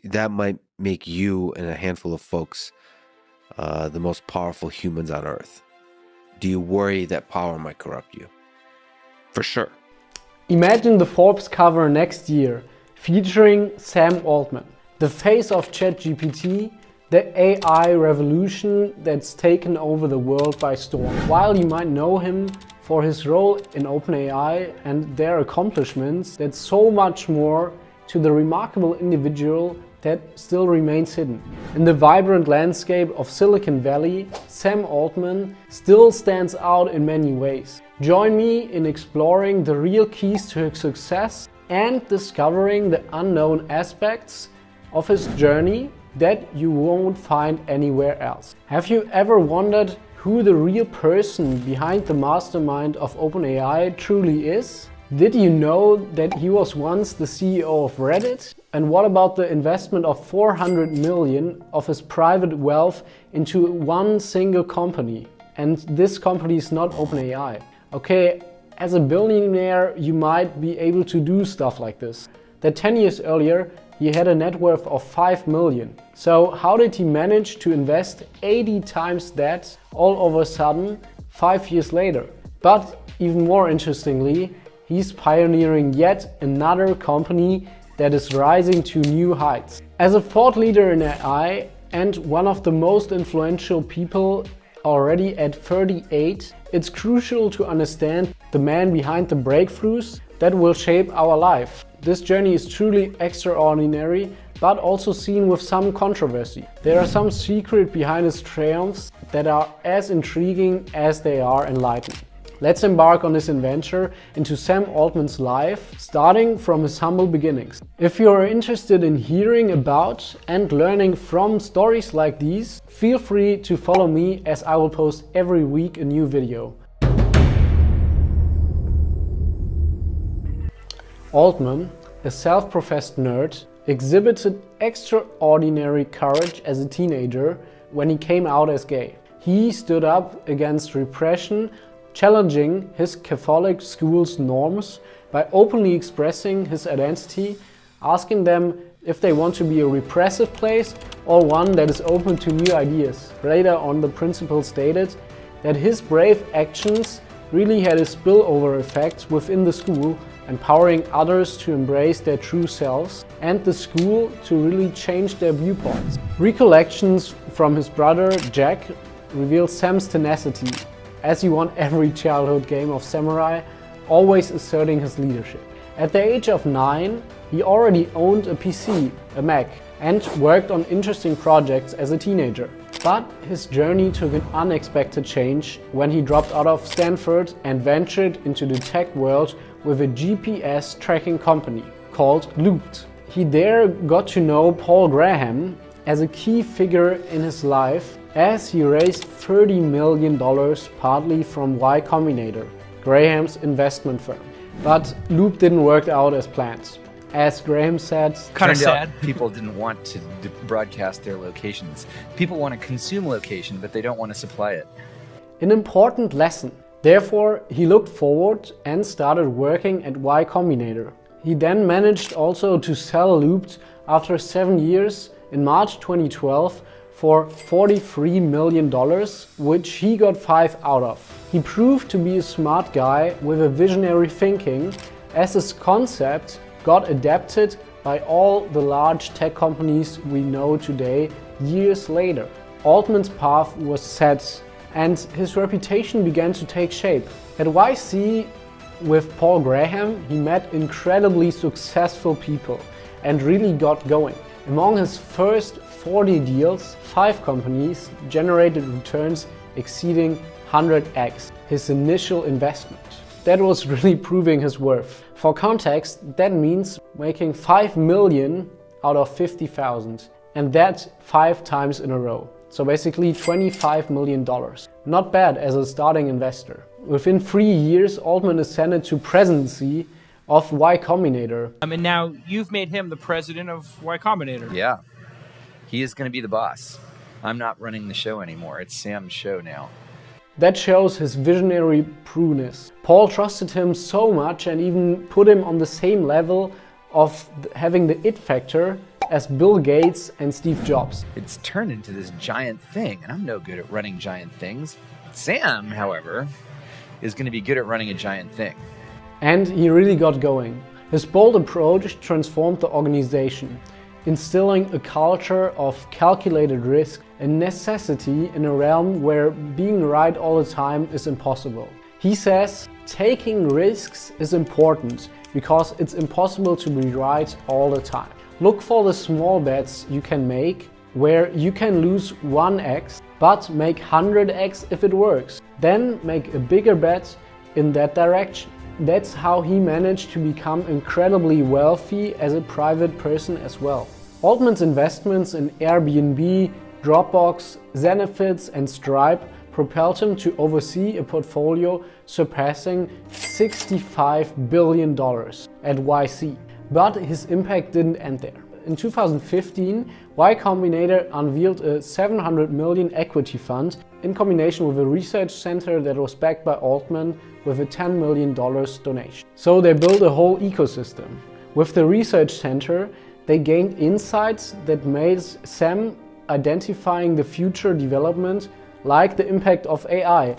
that might make you and a handful of folks the most powerful humans on Earth. Do you worry that power might corrupt you? For sure. Imagine the Forbes cover next year featuring Sam Altman, the face of ChatGPT, the AI revolution that's taken over the world by storm. While you might know him for his role in OpenAI and their accomplishments, that's so much more to the remarkable individual that still remains hidden. In the vibrant landscape of Silicon Valley, Sam Altman still stands out in many ways. Join me in exploring the real keys to his success and discovering the unknown aspects of his journey that you won't find anywhere else. Have you ever wondered who the real person behind the mastermind of OpenAI truly is? Did you know that he was once the CEO of Reddit? And what about the investment of 400 million of his private wealth into one single company? And this company is not OpenAI. Okay, as a billionaire, you might be able to do stuff like this. That 10 years earlier, he had a net worth of 5 million. So how did he manage to invest 80 times that all of a sudden 5 years later? But even more interestingly, he's pioneering yet another company that is rising to new heights. As a thought leader in AI and one of the most influential people already at 38, it's crucial to understand the man behind the breakthroughs that will shape our life. This journey is truly extraordinary, but also seen with some controversy. There are some secrets behind his triumphs that are as intriguing as they are enlightening. Let's embark on this adventure into Sam Altman's life, starting from his humble beginnings. If you are interested in hearing about and learning from stories like these, feel free to follow me as I will post every week a new video. Altman, a self-professed nerd, exhibited extraordinary courage as a teenager when he came out as gay. He stood up against repression, challenging his Catholic school's norms by openly expressing his identity, asking them if they want to be a repressive place or one that is open to new ideas. Later on, the principal stated that his brave actions really had a spillover effect within the school, empowering others to embrace their true selves and the school to really change their viewpoints. Recollections from his brother Jack reveal Sam's tenacity, as he won every childhood game of samurai, always asserting his leadership. At the age of 9, he already owned a PC, a Mac, and worked on interesting projects as a teenager. But his journey took an unexpected change when he dropped out of Stanford and ventured into the tech world with a GPS tracking company called Looped. He there got to know Paul Graham as a key figure in his life, as he raised $30 million partly from Y Combinator, Graham's investment firm. But Loop didn't work out as planned. As Graham said, kind of sad. People didn't want to broadcast their locations. People want to consume location, but they don't want to supply it. An important lesson. Therefore, he looked forward and started working at Y Combinator. He then managed also to sell Looped after 7 years in March 2012 for $43 million, which he got 5 out of. He proved to be a smart guy with a visionary thinking, as his concept got adapted by all the large tech companies we know today years later. Altman's path was set and his reputation began to take shape. At YC with Paul Graham, he met incredibly successful people and really got going. Among his first 40 deals, 5 companies generated returns exceeding 100x his initial investment. That was really proving his worth. For context, that means making 5 million out of 50,000, and that 5 times in a row. So basically $25 million. Not bad as a starting investor. Within 3 years, Altman ascended to presidency of Y Combinator. And now you've made him the president of Y Combinator. Yeah, he is going to be the boss. I'm not running the show anymore. It's Sam's show now. That shows his visionary prudence. Paul trusted him so much and even put him on the same level of having the it factor as Bill Gates and Steve Jobs. It's turned into this giant thing, and I'm no good at running giant things. Sam, however, is going to be good at running a giant thing. And he really got going. His bold approach transformed the organization, instilling a culture of calculated risk, a necessity in a realm where being right all the time is impossible. He says, taking risks is important because it's impossible to be right all the time. Look for the small bets you can make where you can lose 1x but make 100x if it works. Then make a bigger bet in that direction. That's how he managed to become incredibly wealthy as a private person as well. Altman's investments in Airbnb, Dropbox, Zenefits and Stripe propelled him to oversee a portfolio surpassing $65 billion at YC. But his impact didn't end there. In 2015, Y Combinator unveiled a $700 million equity fund in combination with a research center that was backed by Altman with a $10 million donation. So they built a whole ecosystem. With the research center, they gained insights that made Sam identifying the future development, like the impact of AI,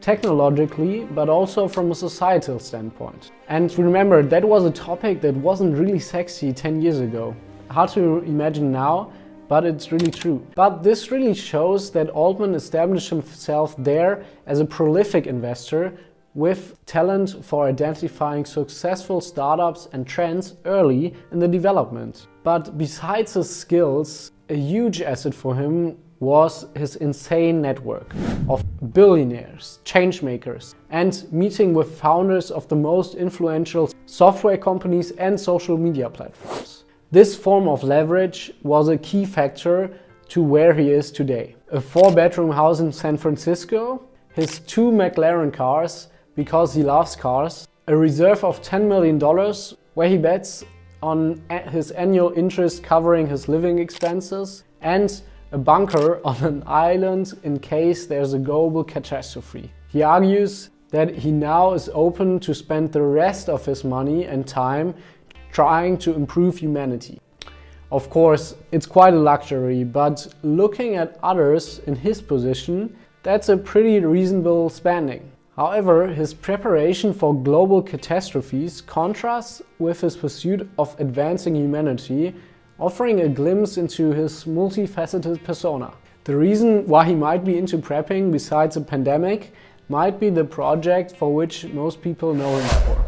technologically, but also from a societal standpoint. And remember, that was a topic that wasn't really sexy 10 years ago. Hard to imagine now, but it's really true. But this really shows that Altman established himself there as a prolific investor with talent for identifying successful startups and trends early in the development. But besides his skills, a huge asset for him was his insane network of billionaires, changemakers, and meeting with founders of the most influential software companies and social media platforms. This form of leverage was a key factor to where he is today. A 4-bedroom house in San Francisco, his 2 McLaren cars because he loves cars, a reserve of $10 million where he bets on his annual interest covering his living expenses, and a bunker on an island in case there's a global catastrophe. He argues that he now is open to spend the rest of his money and time trying to improve humanity. Of course, it's quite a luxury, but looking at others in his position, that's a pretty reasonable spending. However, his preparation for global catastrophes contrasts with his pursuit of advancing humanity, offering a glimpse into his multifaceted persona. The reason why he might be into prepping besides a pandemic might be the project for which most people know him for,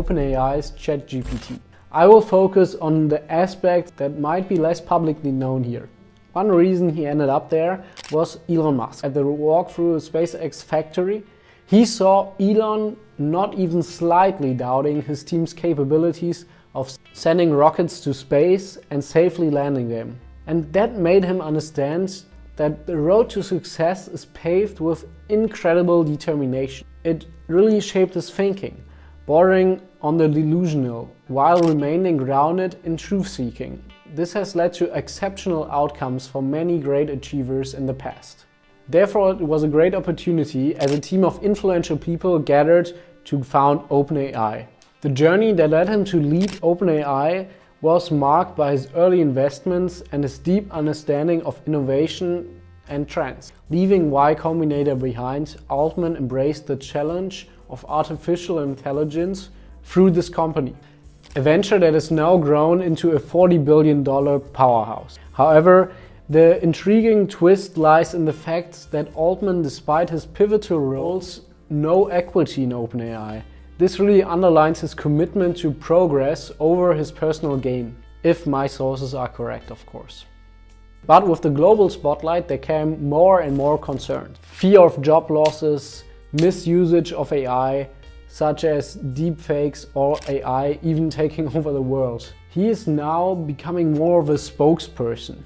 OpenAI's ChatGPT. I will focus on the aspect that might be less publicly known here. One reason he ended up there was Elon Musk. At the walkthrough of SpaceX factory, he saw Elon not even slightly doubting his team's capabilities of sending rockets to space and safely landing them. And that made him understand that the road to success is paved with incredible determination. It really shaped his thinking, bordering on the delusional while remaining grounded in truth-seeking. This has led to exceptional outcomes for many great achievers in the past. Therefore, it was a great opportunity as a team of influential people gathered to found OpenAI. The journey that led him to lead OpenAI was marked by his early investments and his deep understanding of innovation and trends. Leaving Y Combinator behind, Altman embraced the challenge of artificial intelligence through this company, a venture that has now grown into a $40 billion powerhouse. However, the intriguing twist lies in the fact that Altman, despite his pivotal roles, no equity in OpenAI. This really underlines his commitment to progress over his personal gain, if my sources are correct, of course. But with the global spotlight, there came more and more concerns. Fear of job losses, misusage of AI, such as deepfakes or AI even taking over the world. He is now becoming more of a spokesperson.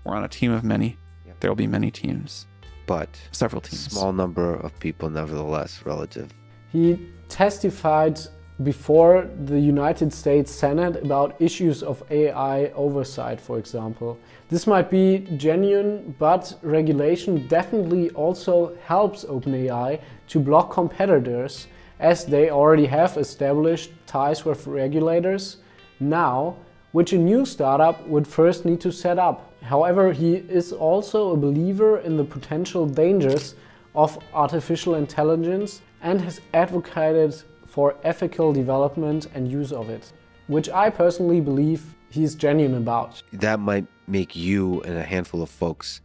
We're on a team of many. There will be many teams. But Several teams. small number of people nevertheless relative. He testified before the United States Senate about issues of AI oversight, for example. This might be genuine, but regulation definitely also helps OpenAI to block competitors, as they already have established ties with regulators. Now, which a new startup would first need to set up. However, he is also a believer in the potential dangers of artificial intelligence and has advocated for ethical development and use of it, which I personally believe he's genuine about. That might make you and a handful of folks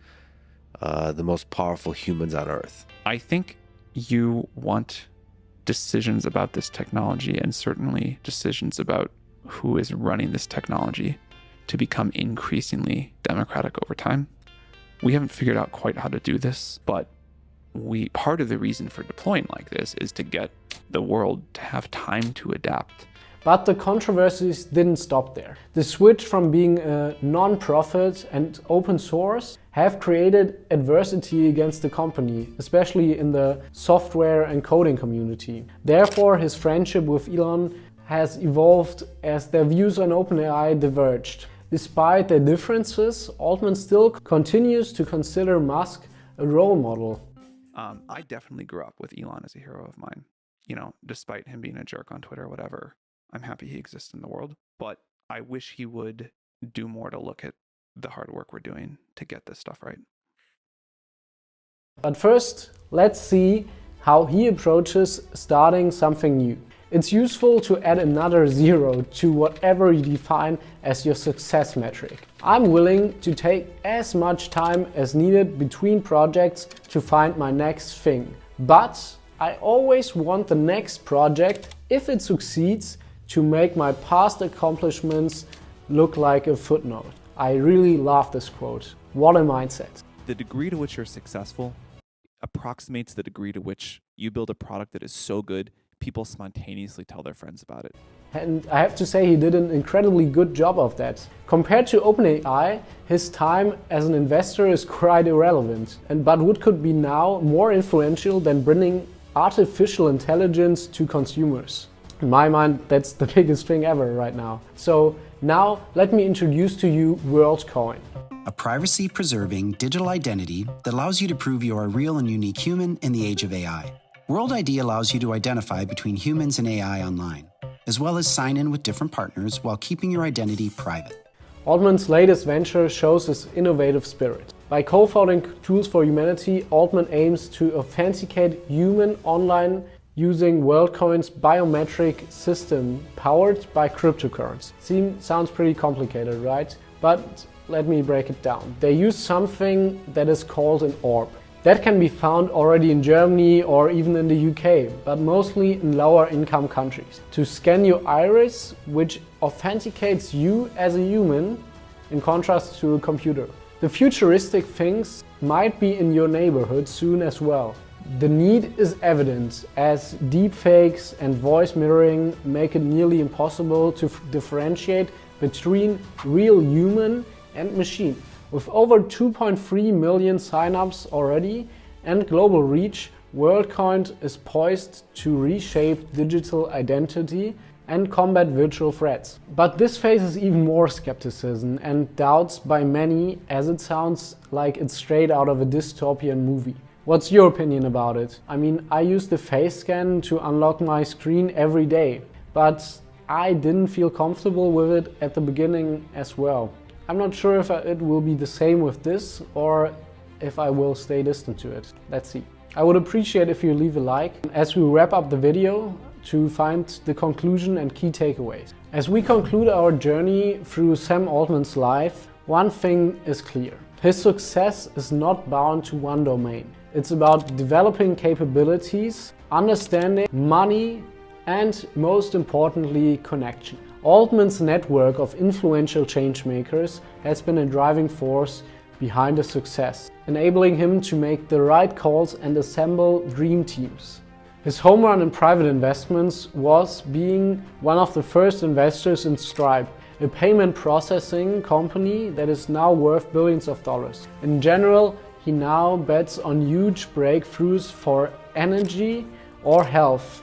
the most powerful humans on Earth. I think you want decisions about this technology, and certainly decisions about who is running this technology, to become increasingly democratic over time. We haven't figured out quite how to do this, but part of the reason for deploying like this is to get the world to have time to adapt. But the controversies didn't stop there. The switch from being a non-profit and open source have created adversity against the company, especially in the software and coding community. Therefore, his friendship with Elon has evolved as their views on OpenAI diverged. Despite their differences, Altman still continues to consider Musk a role model. I definitely grew up with Elon as a hero of mine. You know, despite him being a jerk on Twitter or whatever, I'm happy he exists in the world. But I wish he would do more to look at the hard work we're doing to get this stuff right. But first, let's see how he approaches starting something new. It's useful to add another 0 to whatever you define as your success metric. I'm willing to take as much time as needed between projects to find my next thing. But I always want the next project, if it succeeds, to make my past accomplishments look like a footnote. I really love this quote. What a mindset. The degree to which you're successful approximates the degree to which you build a product that is so good, people spontaneously tell their friends about it. And I have to say he did an incredibly good job of that. Compared to OpenAI, his time as an investor is quite irrelevant. But what could be now more influential than bringing artificial intelligence to consumers? In my mind, that's the biggest thing ever right now. So now let me introduce to you WorldCoin. A privacy-preserving digital identity that allows you to prove you are a real and unique human in the age of AI. World ID allows you to identify between humans and AI online, as well as sign in with different partners while keeping your identity private. Altman's latest venture shows his innovative spirit. By co-founding Tools for Humanity, Altman aims to authenticate human online using WorldCoin's biometric system powered by cryptocurrency. Sounds pretty complicated, right? But let me break it down. They use something that is called an orb. That can be found already in Germany or even in the UK, but mostly in lower income countries. To scan your iris, which authenticates you as a human, in contrast to a computer. The futuristic things might be in your neighborhood soon as well. The need is evident, as deepfakes and voice mirroring make it nearly impossible to differentiate between real human and machine. With over 2.3 million signups already and global reach, WorldCoin is poised to reshape digital identity and combat virtual threats. But this faces even more skepticism and doubts by many, as it sounds like it's straight out of a dystopian movie. What's your opinion about it? I mean, I use the face scan to unlock my screen every day, but I didn't feel comfortable with it at the beginning as well. I'm not sure if it will be the same with this or if I will stay distant to it. Let's see. I would appreciate if you leave a like as we wrap up the video to find the conclusion and key takeaways. As we conclude our journey through Sam Altman's life, one thing is clear. His success is not bound to one domain. It's about developing capabilities, understanding, money, and most importantly, connection. Altman's network of influential changemakers has been a driving force behind his success, enabling him to make the right calls and assemble dream teams. His home run in private investments was being one of the first investors in Stripe, a payment processing company that is now worth billions of dollars. In general, he now bets on huge breakthroughs for energy or health.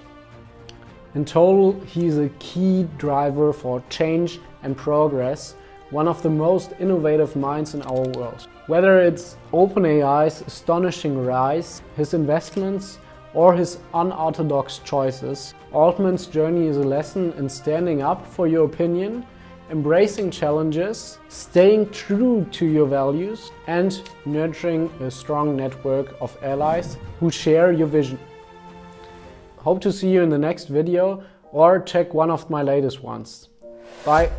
In total, he is a key driver for change and progress, one of the most innovative minds in our world. Whether it's OpenAI's astonishing rise, his investments, or his unorthodox choices, Altman's journey is a lesson in standing up for your opinion embracing challenges, staying true to your values, and nurturing a strong network of allies who share your vision. Hope to see you in the next video or check one of my latest ones. Bye!